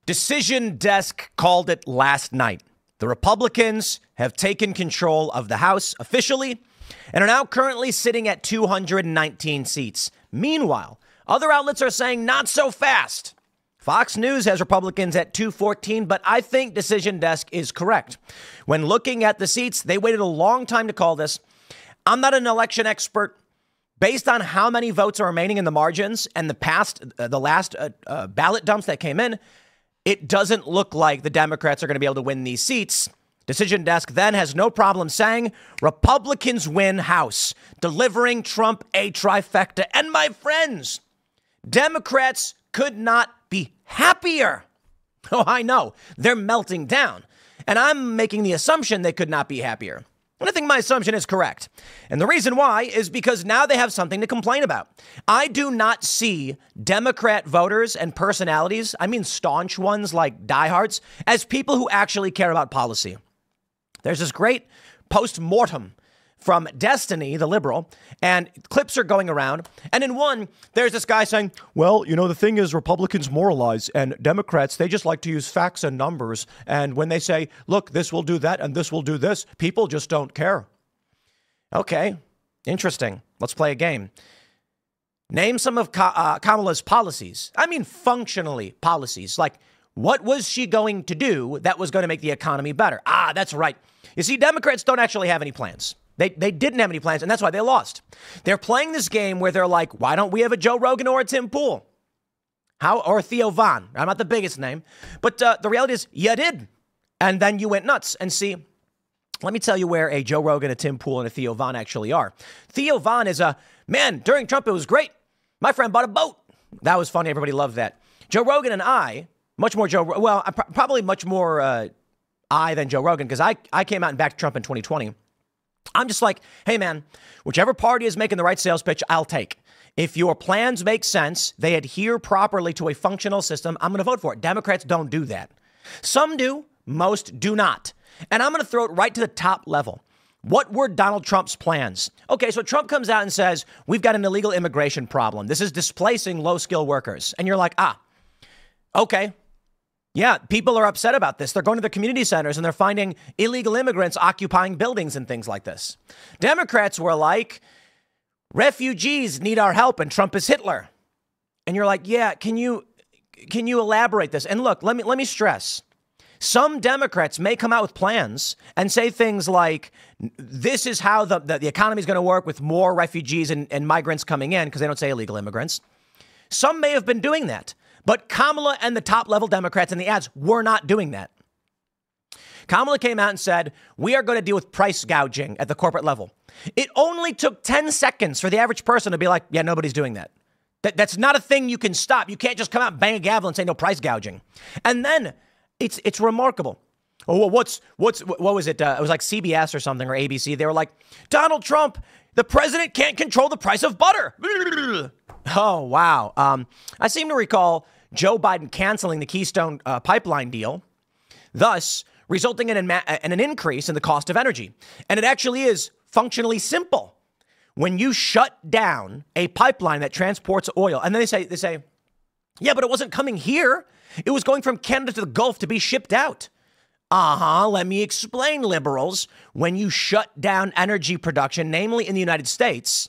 Decision Desk called it last night. The Republicans have taken control of the House officially and are now currently sitting at 219 seats. Meanwhile, other outlets are saying not so fast. Fox News has Republicans at 214, but I think Decision Desk is correct. When looking at the seats, they waited a long time to call this. I'm not an election expert. Based on how many votes are remaining in the margins and the last ballot dumps that came in, it doesn't look like the Democrats are going to be able to win these seats. Decision Desk then has no problem saying Republicans win House, delivering Trump a trifecta. And my friends, Democrats could not be happier. Oh, I know. They're melting down. And I'm making the assumption they could not be happier. And I think my assumption is correct. And the reason why is because now they have something to complain about. I do not see Democrat voters and personalities, I mean staunch ones like diehards, as people who actually care about policy. There's this great post-mortem from Destiny, the liberal, and clips are going around. And in one, there's this guy saying, well, you know, the thing is Republicans moralize and Democrats, they just like to use facts and numbers. And when they say, look, this will do that and this will do this, people just don't care. Okay, interesting. Let's play a game. Name some of Kamala's policies. I mean, functionally policies. Like, what was she going to do that was going to make the economy better? Ah, that's right. You see, Democrats don't actually have any plans. They didn't have any plans, and that's why they lost. They're playing this game where they're like, why don't we have a Joe Rogan or a Tim Pool? Or Theo Von. I'm not the biggest name. But the reality is, you did. And then you went nuts. And see, let me tell you where a Joe Rogan, a Tim Pool, and a Theo Von actually are. Theo Von is man, during Trump, it was great. My friend bought a boat. That was funny. Everybody loved that. Joe Rogan and I, much more probably much more I than Joe Rogan, because I came out and backed Trump in 2020. I'm just like, hey, man, whichever party is making the right sales pitch, I'll take. If your plans make sense, they adhere properly to a functional system, I'm going to vote for it. Democrats don't do that. Some do. Most do not. And I'm going to throw it right to the top level. What were Donald Trump's plans? Okay, so Trump comes out and says, we've got an illegal immigration problem. This is displacing low-skilled workers. And you're like, okay. Yeah, people are upset about this. They're going to the community centers and they're finding illegal immigrants occupying buildings and things like this. Democrats were like, refugees need our help and Trump is Hitler. And you're like, yeah, can you elaborate this? And look, let me stress. Some Democrats may come out with plans and say things like, this is how the economy is going to work with more refugees and migrants coming in, because they don't say illegal immigrants. Some may have been doing that. But Kamala and the top level Democrats in the ads were not doing that. Kamala came out and said, we are going to deal with price gouging at the corporate level. It only took 10 seconds for the average person to be like, yeah, nobody's doing that. That's not a thing you can stop. You can't just come out and bang a gavel and say no price gouging. And then it's remarkable. Oh, what was it? It was like CBS or something, or ABC. They were like, Donald Trump, the president can't control the price of butter. Oh, wow. I seem to recall Joe Biden canceling the Keystone pipeline deal, thus resulting in an increase in the cost of energy. And it actually is functionally simple. When you shut down a pipeline that transports oil, and then they say, yeah, but it wasn't coming here. It was going from Canada to the Gulf to be shipped out. Let me explain, liberals. When you shut down energy production, namely in the United States,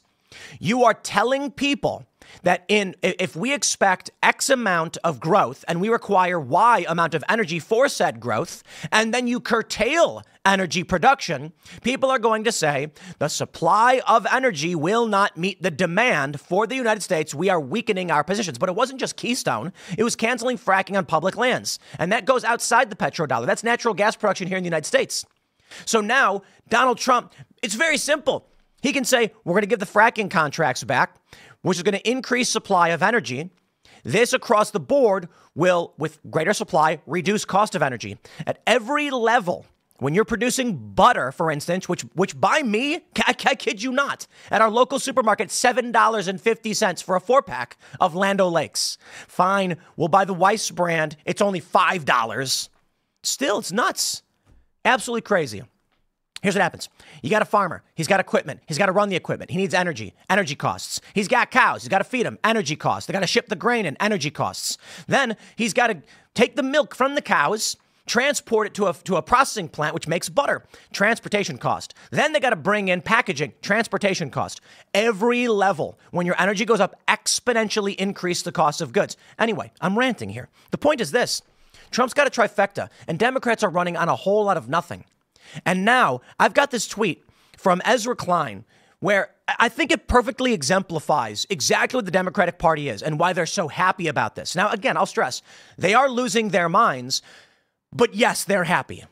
you are telling people that if we expect X amount of growth and we require Y amount of energy for said growth, and then you curtail energy production, people are going to say the supply of energy will not meet the demand for the United States. We are weakening our positions. But it wasn't just Keystone. It was canceling fracking on public lands. And that goes outside the petrodollar. That's natural gas production here in the United States. So now Donald Trump, it's very simple. He can say, we're going to give the fracking contracts back, which is going to increase supply of energy. This across the board will, with greater supply, reduce cost of energy. At every level, when you're producing butter, for instance, which by me, I kid you not, at our local supermarket, $7.50 for a 4-pack of Land O'Lakes. Fine, we'll buy the Weiss brand. It's only $5. Still, it's nuts. Absolutely crazy. Here's what happens. You got a farmer. He's got equipment. He's got to run the equipment. He needs energy costs. He's got cows. He's got to feed them, energy costs. They got to ship the grain in, energy costs. Then he's got to take the milk from the cows, transport it to a processing plant, which makes butter, transportation cost. Then they got to bring in packaging, transportation cost. Every level, when your energy goes up, exponentially increase the cost of goods. Anyway, I'm ranting here. The point is this. Trump's got a trifecta, and Democrats are running on a whole lot of nothing. And now I've got this tweet from Ezra Klein where I think it perfectly exemplifies exactly what the Democratic Party is and why they're so happy about this. Now, again, I'll stress, they are losing their minds, but yes, they're happy.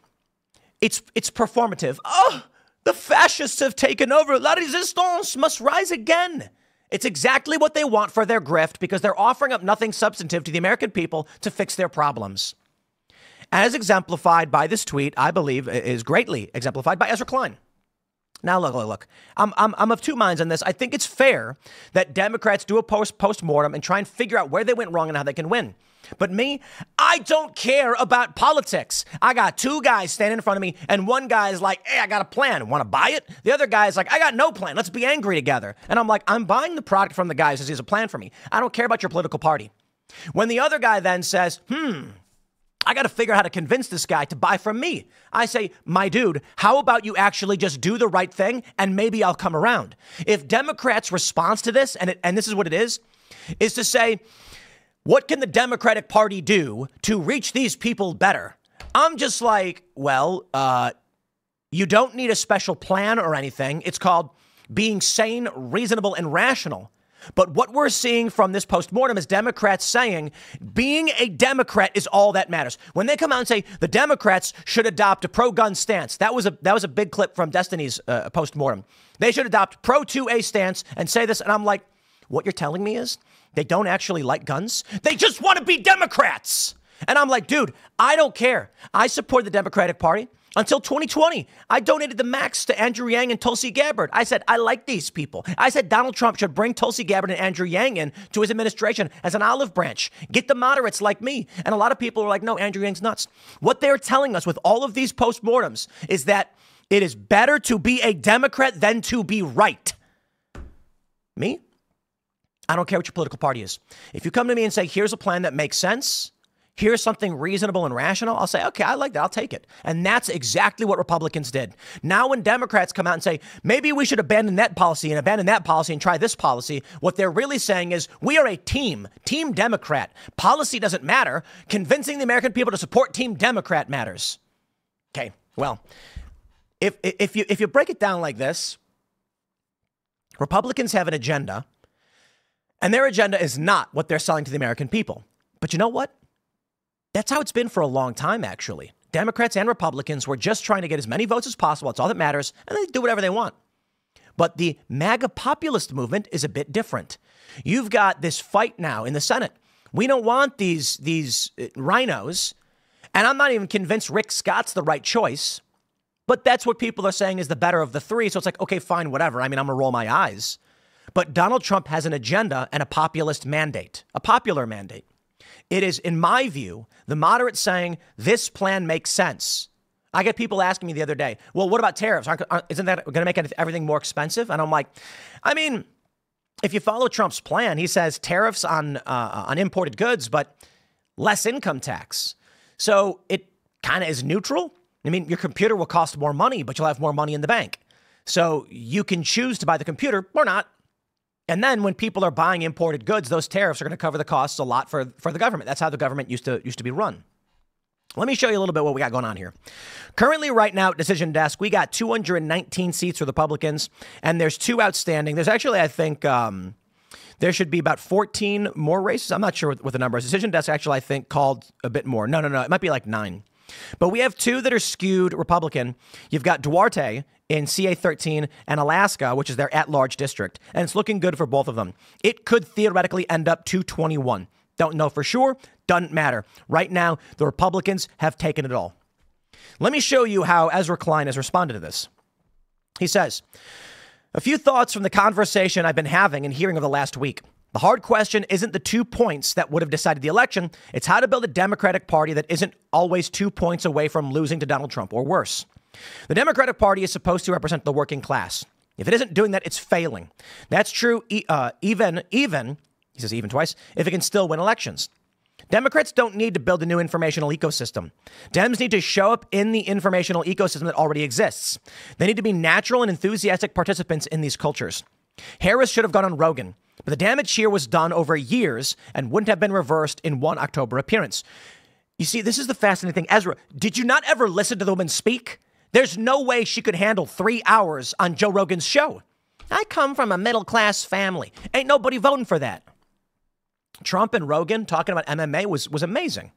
It's performative. Oh, the fascists have taken over. La resistance must rise again. It's exactly what they want for their grift because they're offering up nothing substantive to the American people to fix their problems. As exemplified by this tweet, I believe is greatly exemplified by Ezra Klein. Now, look, I'm of two minds on this. I think it's fair that Democrats do a post-mortem and try and figure out where they went wrong and how they can win. But me, I don't care about politics. I got two guys standing in front of me and one guy's like, hey, I got a plan. Want to buy it? The other guy's like, I got no plan. Let's be angry together. And I'm like, I'm buying the product from the guy who says he has a plan for me. I don't care about your political party. When the other guy then says, I got to figure out how to convince this guy to buy from me. I say, my dude, how about you actually just do the right thing and maybe I'll come around? If Democrats' response to this, and this is what it is to say, what can the Democratic Party do to reach these people better? I'm just like, well, you don't need a special plan or anything. It's called being sane, reasonable, and rational. But what we're seeing from this postmortem is Democrats saying being a Democrat is all that matters. When they come out and say the Democrats should adopt a pro-gun stance, that was a big clip from Destiny's postmortem. They should adopt pro-2A stance and say this. And I'm like, what you're telling me is they don't actually like guns. They just want to be Democrats. And I'm like, dude, I don't care. I support the Democratic Party. Until 2020, I donated the max to Andrew Yang and Tulsi Gabbard. I said, I like these people. I said Donald Trump should bring Tulsi Gabbard and Andrew Yang in to his administration as an olive branch. Get the moderates like me. And a lot of people are like, no, Andrew Yang's nuts. What they're telling us with all of these postmortems is that it is better to be a Democrat than to be right. Me? I don't care what your political party is. If you come to me and say, here's a plan that makes sense, here's something reasonable and rational, I'll say, okay, I like that. I'll take it. And that's exactly what Republicans did. Now, when Democrats come out and say, maybe we should abandon that policy and try this policy, what they're really saying is we are a team Democrat. Policy doesn't matter. Convincing the American people to support Team Democrat matters. Okay, well, if you break it down like this, Republicans have an agenda, and their agenda is not what they're selling to the American people. But you know what? That's how it's been for a long time, actually. Democrats and Republicans were just trying to get as many votes as possible. That's all that matters. And they do whatever they want. But the MAGA populist movement is a bit different. You've got this fight now in the Senate. We don't want these rhinos. And I'm not even convinced Rick Scott's the right choice. But that's what people are saying is the better of the three. So it's like, okay, fine, whatever. I mean, I'm going to roll my eyes. But Donald Trump has an agenda and a populist mandate, a popular mandate. It is, in my view, the moderates saying this plan makes sense. I get people asking me the other day, well, what about tariffs? Isn't that going to make everything more expensive? And I'm like, I mean, if you follow Trump's plan, he says tariffs on imported goods, but less income tax. So it kind of is neutral. I mean, your computer will cost more money, but you'll have more money in the bank. So you can choose to buy the computer or not. And then when people are buying imported goods, those tariffs are going to cover the costs a lot for the government. That's how the government used to be run. Let me show you a little bit what we got going on here. Currently, right now, at Decision Desk, we got 219 seats for Republicans, and there's 2 outstanding. There's actually, I think, there should be about 14 more races. I'm not sure what the number is. Decision Desk actually, I think, called a bit more. No. It might be like 9. But we have 2 that are skewed Republican. You've got Duarte in CA 13 and Alaska, which is their at-large district. And it's looking good for both of them. It could theoretically end up 221. Don't know for sure. Doesn't matter. Right now, the Republicans have taken it all. Let me show you how Ezra Klein has responded to this. He says, a few thoughts from the conversation I've been having and hearing over the last week. The hard question isn't the 2 points that would have decided the election. It's how to build a Democratic Party that isn't always 2 points away from losing to Donald Trump or worse. The Democratic Party is supposed to represent the working class. If it isn't doing that, it's failing. That's true even, he says even twice, if it can still win elections. Democrats don't need to build a new informational ecosystem. Dems need to show up in the informational ecosystem that already exists. They need to be natural and enthusiastic participants in these cultures. Harris should have gone on Rogan, but the damage here was done over years and wouldn't have been reversed in one October appearance. You see, this is the fascinating thing. Ezra, did you not ever listen to the woman speak? There's no way she could handle 3 hours on Joe Rogan's show. I come from a middle-class family. Ain't nobody voting for that. Trump and Rogan talking about MMA was amazing.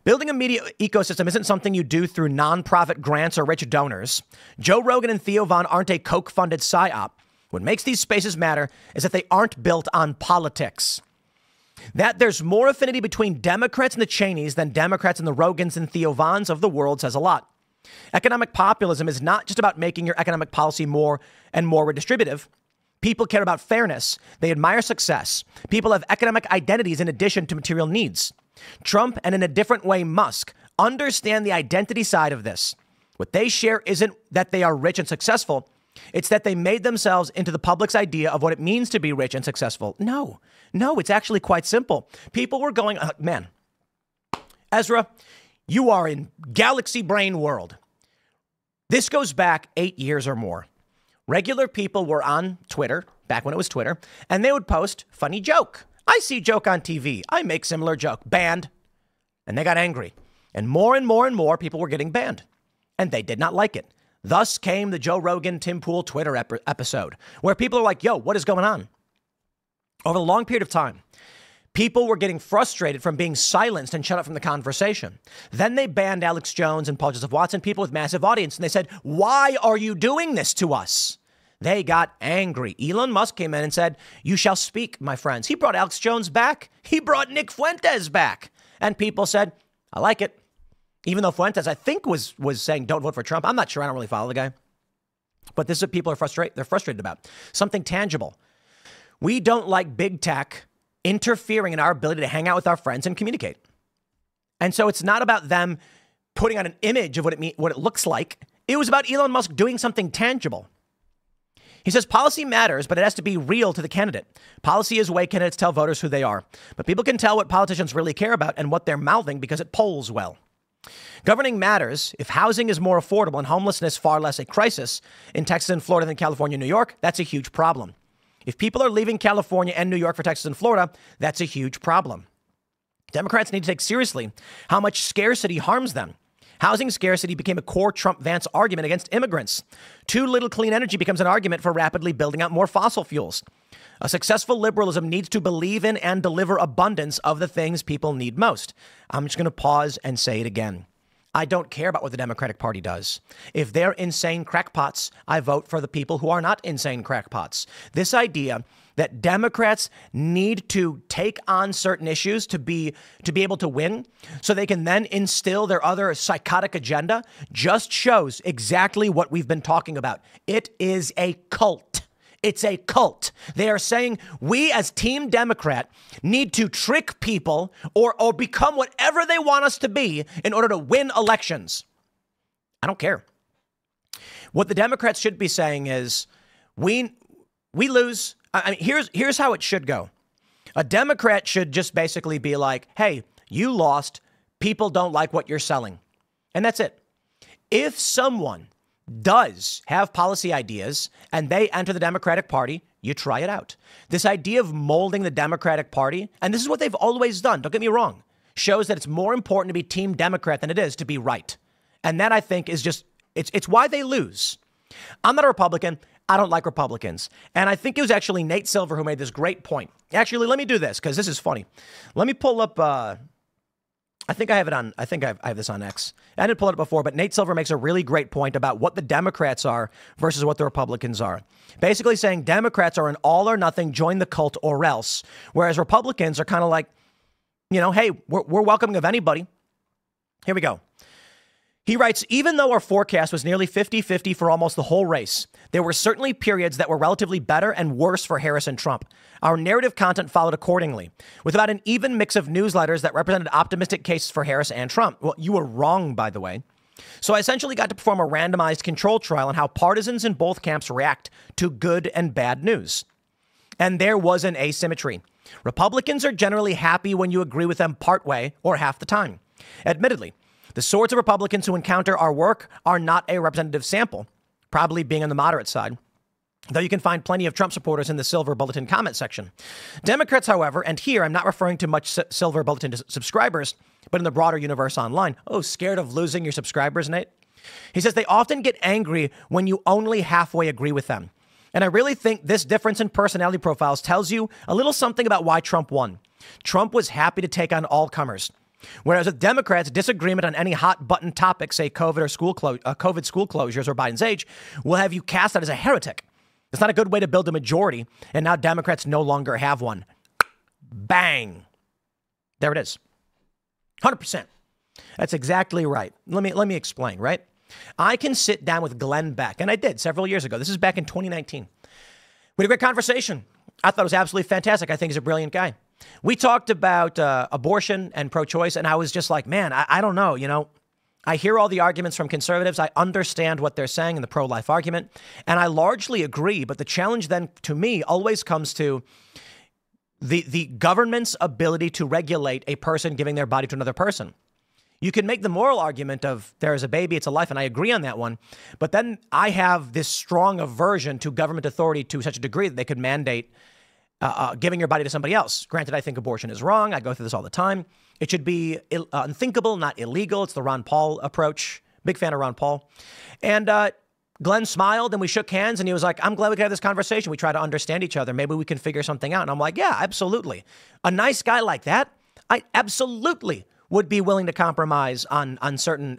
Building a media ecosystem isn't something you do through nonprofit grants or rich donors. Joe Rogan and Theo Von aren't a Koch-funded psyop. What makes these spaces matter is that they aren't built on politics. That there's more affinity between Democrats and the Cheneys than Democrats and the Rogans and Theo Vons of the world says a lot. Economic populism is not just about making your economic policy more and more redistributive. People care about fairness. They admire success. People have economic identities in addition to material needs. Trump, and in a different way Musk, understand the identity side of this. What they share isn't that they are rich and successful. It's that they made themselves into the public's idea of what it means to be rich and successful. No, it's actually quite simple. People were going, man, Ezra, you are in galaxy brain world. This goes back 8 years or more. Regular people were on Twitter, back when it was Twitter, and they would post funny joke. I see joke on TV. I make similar joke. Banned. And they got angry. And more people were getting banned. And they did not like it. Thus came the Joe Rogan, Tim Pool Twitter episode, where people are like, yo, what is going on? Over a long period of time, people were getting frustrated from being silenced and shut up from the conversation. Then they banned Alex Jones and Paul Joseph Watson, people with massive audience. And they said, why are you doing this to us? They got angry. Elon Musk came in and said, you shall speak, my friends. He brought Alex Jones back. He brought Nick Fuentes back. And people said, I like it. Even though Fuentes, I think, was saying don't vote for Trump. I'm not sure. I don't really follow the guy. But this is what people are frustrated. They're frustrated about. Something tangible. We don't like big tech interfering in our ability to hang out with our friends and communicate. And so it's not about them putting out an image of what it looks like. It was about Elon Musk doing something tangible. He says policy matters, but it has to be real to the candidate. Policy is the way candidates tell voters who they are. But people can tell what politicians really care about and what they're mouthing because it polls well. Governing matters. If housing is more affordable and homelessness far less a crisis in Texas and Florida than California and New York, that's a huge problem. If people are leaving California and New York for Texas and Florida, that's a huge problem. Democrats need to take seriously how much scarcity harms them. Housing scarcity became a core Trump-Vance argument against immigrants. Too little clean energy becomes an argument for rapidly building out more fossil fuels. A successful liberalism needs to believe in and deliver abundance of the things people need most. I'm just going to pause and say it again. I don't care about what the Democratic Party does. If they're insane crackpots, I vote for the people who are not insane crackpots. This idea that Democrats need to take on certain issues to be able to win so they can then instill their other psychotic agenda just shows exactly what we've been talking about. It is a cult. It's a cult. They are saying we as Team Democrat need to trick people or become whatever they want us to be in order to win elections. I don't care. What the Democrats should be saying is we lose. I mean, here's how it should go. A Democrat should just basically be like, hey, you lost. People don't like what you're selling. And that's it. If someone does have policy ideas and they enter the Democratic Party, you try it out. This idea of molding the Democratic Party, and this is what they've always done, don't get me wrong, shows that it's more important to be Team Democrat than it is to be right. And that, I think, is just, it's why they lose. I'm not a Republican. I don't like Republicans. And I think it was actually Nate Silver who made this great point. Actually, let me do this because this is funny. Let me pull up, I think I have it on, I have this on X. I didn't pull it up before, but Nate Silver makes a really great point about what the Democrats are versus what the Republicans are. Basically saying Democrats are an all or nothing, join the cult or else. Whereas Republicans are kind of like, you know, hey, we're welcoming of anybody. Here we go. He writes, even though our forecast was nearly 50-50 for almost the whole race, there were certainly periods that were relatively better and worse for Harris and Trump. Our narrative content followed accordingly, with about an even mix of newsletters that represented optimistic cases for Harris and Trump. Well, you were wrong, by the way. So I essentially got to perform a randomized control trial on how partisans in both camps react to good and bad news. And there was an asymmetry. Republicans are generally happy when you agree with them partway or half the time. Admittedly, the sorts of Republicans who encounter our work are not a representative sample, probably being on the moderate side, though you can find plenty of Trump supporters in the Silver Bulletin comment section. Democrats, however, and here I'm not referring to much Silver Bulletin subscribers, but in the broader universe online. Oh, scared of losing your subscribers, Nate? He says they often get angry when you only halfway agree with them. And I really think this difference in personality profiles tells you a little something about why Trump won. Trump was happy to take on all comers. Whereas with Democrats, disagreement on any hot button topic, say COVID or COVID school closures or Biden's age, will have you cast out as a heretic. It's not a good way to build a majority. And now Democrats no longer have one. Bang. There it is. 100%. That's exactly right. Let me explain, right? I can sit down with Glenn Beck, and I did several years ago. This is back in 2019. We had a great conversation. I thought it was absolutely fantastic. I think he's a brilliant guy. We talked about abortion and pro-choice, and I was just like, man, I don't know. You know, I hear all the arguments from conservatives. I understand what they're saying in the pro-life argument, and I largely agree. But the challenge then to me always comes to the government's ability to regulate a person giving their body to another person. You can make the moral argument of there is a baby, it's a life, and I agree on that one. But then I have this strong aversion to government authority to such a degree that they could mandate giving your body to somebody else. Granted, I think abortion is wrong. I go through this all the time. It should be unthinkable, not illegal. It's the Ron Paul approach. Big fan of Ron Paul. And Glenn smiled and we shook hands and he was like, I'm glad we could have this conversation. We try to understand each other. Maybe we can figure something out. And I'm like, yeah, absolutely. A nice guy like that, I absolutely would be willing to compromise on certain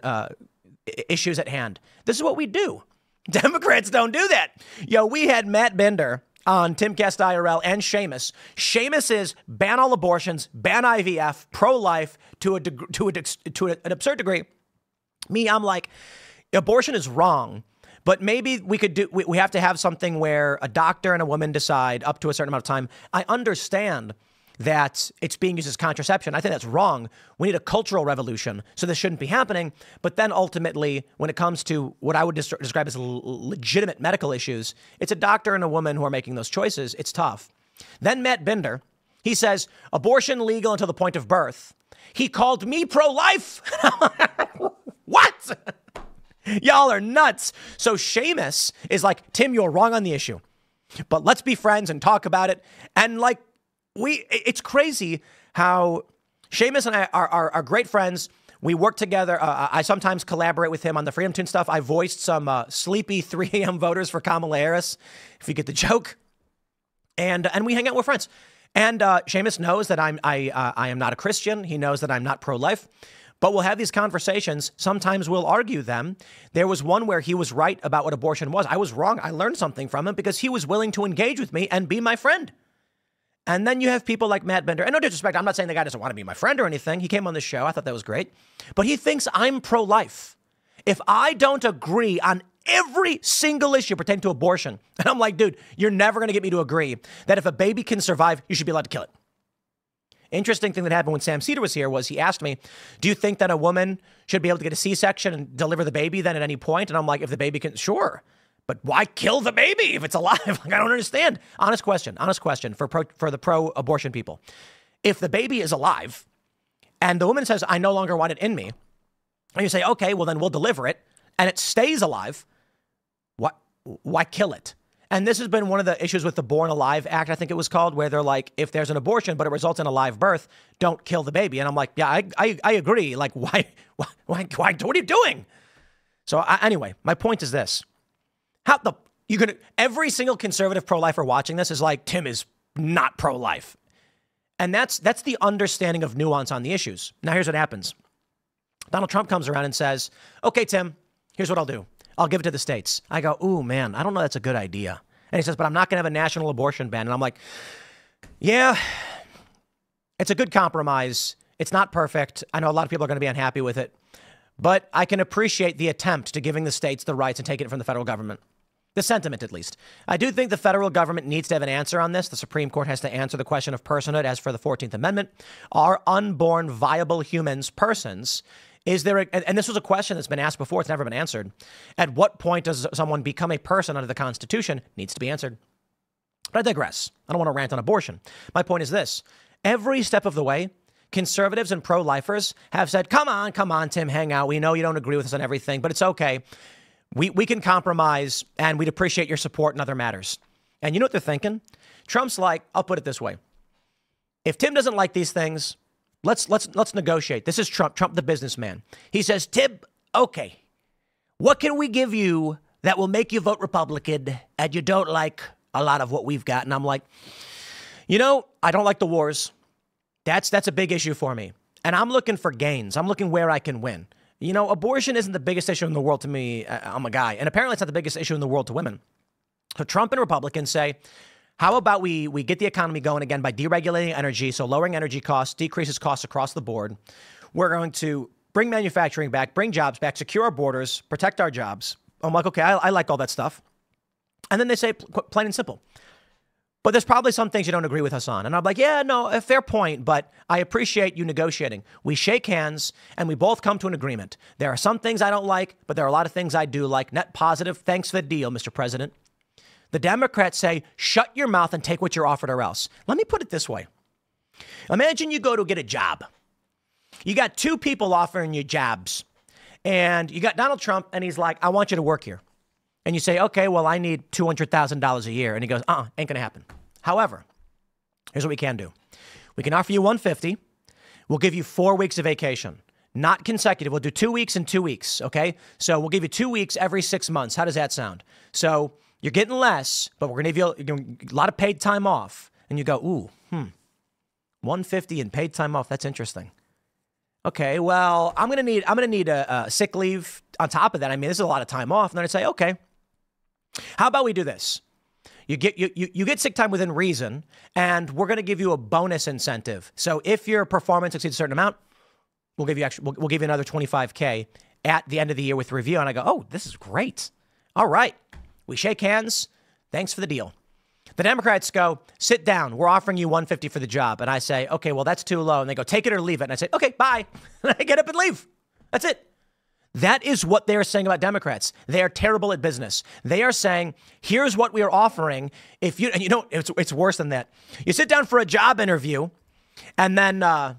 issues at hand. This is what we do. Democrats don't do that. Yo, we had Matt Bender on Timcast IRL and Seamus. Seamus is ban all abortions, ban IVF, pro-life to an absurd degree. Me, I'm like, abortion is wrong, but maybe we have to have something where a doctor and a woman decide up to a certain amount of time. I understand that it's being used as contraception. I think that's wrong. We need a cultural revolution, so this shouldn't be happening. But then ultimately, when it comes to what I would describe as legitimate medical issues, it's a doctor and a woman who are making those choices. It's tough. Then Matt Binder, he says, abortion legal until the point of birth. He called me pro-life. What? Y'all are nuts. So Seamus is like, Tim, you're wrong on the issue, but let's be friends and talk about it. And like, it's crazy how Seamus and I are great friends. We work together. I sometimes collaborate with him on the Freedom Tune stuff. I voiced some sleepy 3 a.m. voters for Kamala Harris, if you get the joke. And we hang out with friends. And Seamus knows that I am not a Christian. He knows that I'm not pro-life. But we'll have these conversations. Sometimes we'll argue them. There was one where he was right about what abortion was. I was wrong. I learned something from him because he was willing to engage with me and be my friend. And then you have people like Matt Bender. And no disrespect, I'm not saying the guy doesn't want to be my friend or anything. He came on the show. I thought that was great. But he thinks I'm pro-life. If I don't agree on every single issue pertaining to abortion, and I'm like, dude, you're never going to get me to agree that if a baby can survive, you should be allowed to kill it. Interesting thing that happened when Sam Cedar was here was he asked me, do you think that a woman should be able to get a C-section and deliver the baby then at any point? And I'm like, if the baby can, sure. But why kill the baby if it's alive? Like, I don't understand. Honest question for the pro-abortion people. If the baby is alive and the woman says, I no longer want it in me, and you say, okay, well, then we'll deliver it, and it stays alive, why kill it? And this has been one of the issues with the Born Alive Act, I think it was called, where they're like, if there's an abortion, but it results in a live birth, don't kill the baby. And I'm like, yeah, I agree. Like, why, what are you doing? So anyway, my point is this. Every single conservative pro-lifer watching this is like, Tim is not pro-life. And that's the understanding of nuance on the issues. Now, here's what happens. Donald Trump comes around and says, okay, Tim, here's what I'll do. I'll give it to the states. I go, ooh, man, I don't know that's a good idea. And he says, but I'm not going to have a national abortion ban. And I'm like, yeah, it's a good compromise. It's not perfect. I know a lot of people are going to be unhappy with it. But I can appreciate the attempt to giving the states the rights and taking it from the federal government. The sentiment, at least. I do think the federal government needs to have an answer on this. The Supreme Court has to answer the question of personhood as for the 14th Amendment. Are unborn viable humans persons Is there, and this was a question that's been asked before, it's never been answered. At what point does someone become a person under the Constitution? Needs to be answered. But I digress. I don't want to rant on abortion. My point is this. Every step of the way, conservatives and pro-lifers have said, come on, Tim, hang out. We know you don't agree with us on everything, but it's okay. We can compromise, and we'd appreciate your support in other matters. And you know what they're thinking? Trump's like, I'll put it this way. If Tim doesn't like these things, let's negotiate. This is Trump the businessman. He says, Tim, okay, what can we give you that will make you vote Republican and you don't like a lot of what we've got? And I'm like, I don't like the wars. That's a big issue for me. And I'm looking for gains. I'm looking where I can win. Abortion isn't the biggest issue in the world to me. I'm a guy. And apparently it's not the biggest issue in the world to women. So Trump and Republicans say, how about we get the economy going again by deregulating energy, so lowering energy costs, decreases costs across the board. We're going to bring manufacturing back, bring jobs back, secure our borders, protect our jobs. I'm like, okay, I like all that stuff. And then they say, plain and simple, but there's probably some things you don't agree with us on. And I'm like, yeah, no, a fair point, but I appreciate you negotiating. We shake hands and we both come to an agreement. There are some things I don't like, but there are a lot of things I do like. Net positive. Thanks for the deal, Mr. President. The Democrats say, shut your mouth and take what you're offered or else. Let me put it this way. Imagine you go to get a job. You got two people offering you jobs. And you got Donald Trump, and he's like, I want you to work here. And you say, okay, well, I need $200,000 a year. And he goes, ain't going to happen. However, here's what we can do. We can offer you $150. We'll give you 4 weeks of vacation. Not consecutive. We'll do 2 weeks and 2 weeks, okay? So we'll give you 2 weeks every 6 months. How does that sound? So you're getting less, but we're going to give you a lot of paid time off. And you go, $150 and paid time off. That's interesting. Okay, well, I'm going to need a sick leave on top of that. I mean, this is a lot of time off. And then I'd say, okay, how about we do this? You get sick time within reason, and we're going to give you a bonus incentive. So if your performance exceeds a certain amount, we'll give you another $25K at the end of the year with review. And I go, oh, this is great. All right. We shake hands. Thanks for the deal. The Democrats go, sit down. We're offering you $150 for the job. And I say, okay, well, that's too low. And they go, take it or leave it. And I say, okay, bye. And I get up and leave. That's it. That is what they're saying about Democrats. They are terrible at business. They are saying, here's what we are offering. And it's worse than that. You sit down for a job interview, and then the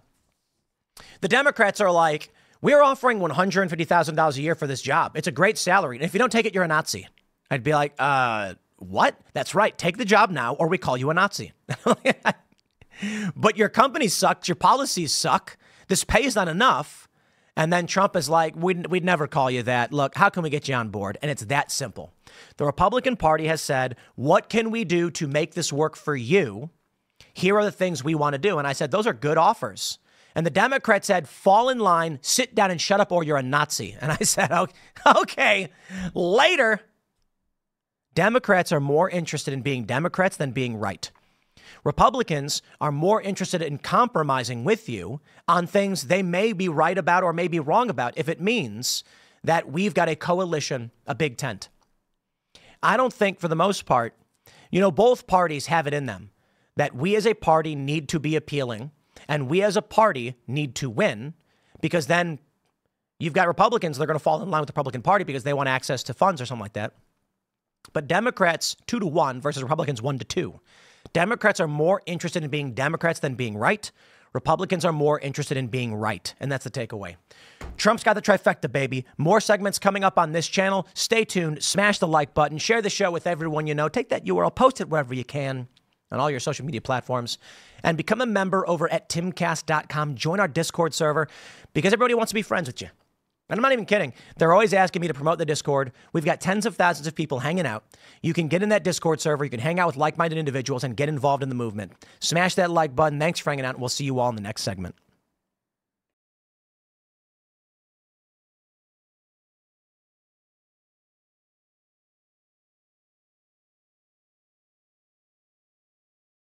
Democrats are like, we're offering $150,000 a year for this job. It's a great salary. And if you don't take it, you're a Nazi. I'd be like, what? That's right. Take the job now, or we call you a Nazi. But your company sucks. Your policies suck. This pay is not enough. And then Trump is like, we'd never call you that. Look, how can we get you on board? And it's that simple. The Republican Party has said, what can we do to make this work for you? Here are the things we want to do. And I said, those are good offers. And the Democrats said, fall in line, sit down and shut up, or you're a Nazi. And I said, okay, later. Democrats are more interested in being Democrats than being right. Republicans are more interested in compromising with you on things they may be right about or may be wrong about if it means that we've got a coalition, a big tent. I don't think, for the most part, both parties have it in them that we as a party need to be appealing and we as a party need to win, because then you've got Republicans that are going to fall in line with the Republican Party because they want access to funds or something like that. But Democrats 2-1 versus Republicans 1-2. Democrats are more interested in being Democrats than being right. Republicans are more interested in being right. And that's the takeaway. Trump's got the trifecta, baby. More segments coming up on this channel. Stay tuned. Smash the like button. Share the show with everyone you know. Take that URL, post it wherever you can on all your social media platforms. And become a member over at timcast.com. Join our Discord server because everybody wants to be friends with you. And I'm not even kidding. They're always asking me to promote the Discord. We've got tens of thousands of people hanging out. You can get in that Discord server. You can hang out with like-minded individuals and get involved in the movement. Smash that like button. Thanks for hanging out, and we'll see you all in the next segment.